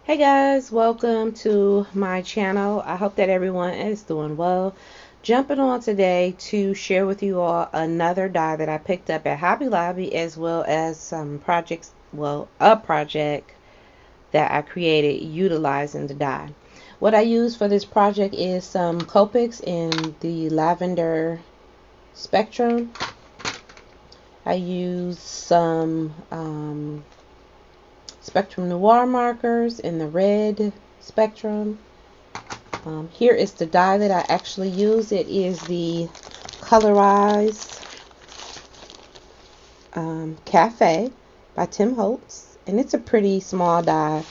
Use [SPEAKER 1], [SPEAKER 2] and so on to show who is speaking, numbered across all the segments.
[SPEAKER 1] Hey guys, welcome to my channel. I hope that everyone is doing well. Jumping on today to share with you all another die that I picked up at Hobby Lobby, as well as some projects, a project that I created utilizing the die. What I used for this project is some Copics in the lavender spectrum. I used some Spectrum Noir markers in the red spectrum. Here is the die that I actually use. It is the Colorize Cafe by Tim Holtz, and it's a pretty small die.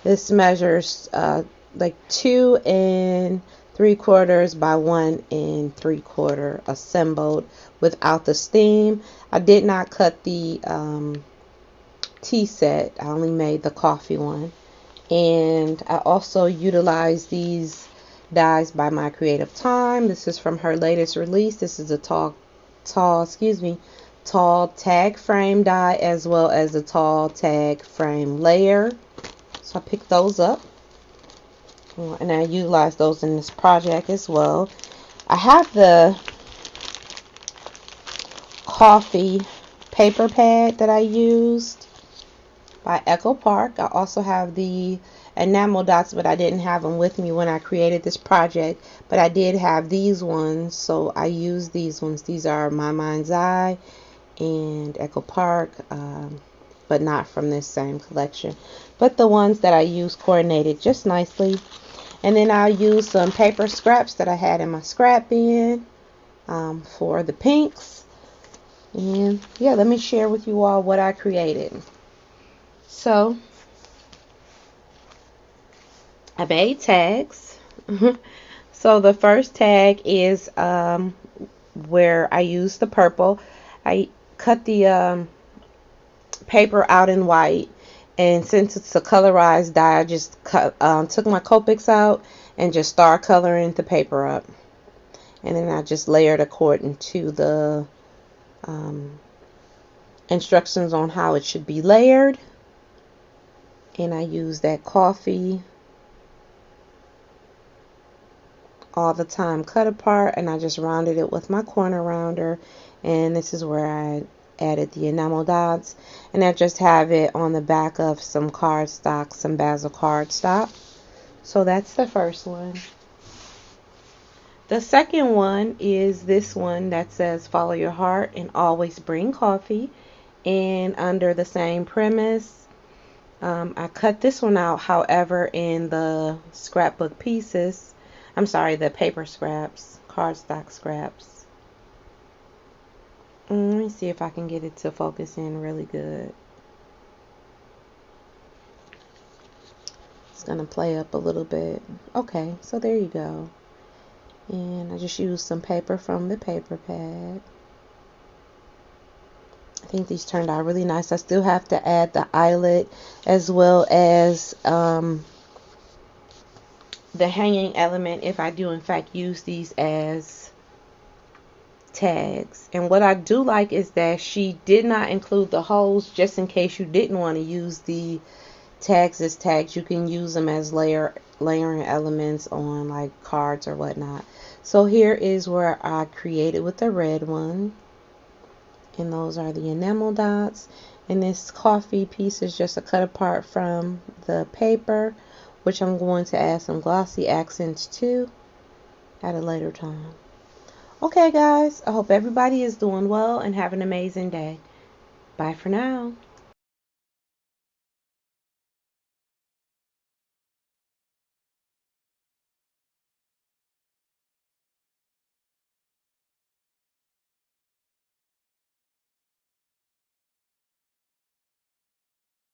[SPEAKER 1] This measures like 2 3/4 by 1 3/4 assembled without the steam. I did not cut the tea set. I only made the coffee one. And I also utilized these dies by My Creative Time. This is from her latest release. This is a tall tag frame die, as well as a tall tag frame layer. So I picked those up, and I utilized those in this project as well. I have the coffee paper pad that I used by Echo Park. I also have the Enamel Dots, but I didn't have them with me when I created this project, but I did have these ones, so I used these ones. These are My Mind's Eye and Echo Park, but not from this same collection, but the ones that I used coordinated just nicely. And then I'll use some paper scraps that I had in my scrap bin for the pinks. And yeah, let me share with you all what I created. So I made tags. So the first tag is where I used the purple. I cut the paper out in white, and since it's a colorized die, I just took my Copics out and just start coloring the paper up, and then I just layered according to the instructions on how it should be layered. And I use that coffee all the time cut apart, and I just rounded it with my corner rounder. And this is where I added the enamel dots, and I just have it on the back of some cardstock, some Basil cardstock. So that's the first one. The second one is this one that says follow your heart and always bring coffee, and under the same premise, I cut this one out, however, in the scrapbook pieces. I'm sorry, the paper scraps, cardstock scraps. Let me see if I can get it to focus in really good. It's gonna play up a little bit. Okay, so there you go. And I just used some paper from the paper pad. I think these turned out really nice. I still have to add the eyelet, as well as the hanging element, if I do in fact use these as tags. And what I do like is that she did not include the holes, just in case you didn't want to use the tags as tags. You can use them as layering elements on like cards or whatnot. So here is where I created with the red one, and those are the enamel dots. And this coffee piece is just a cut apart from the paper, which I'm going to add some glossy accents to at a later time. Okay guys, I hope everybody is doing well and have an amazing day. Bye for now.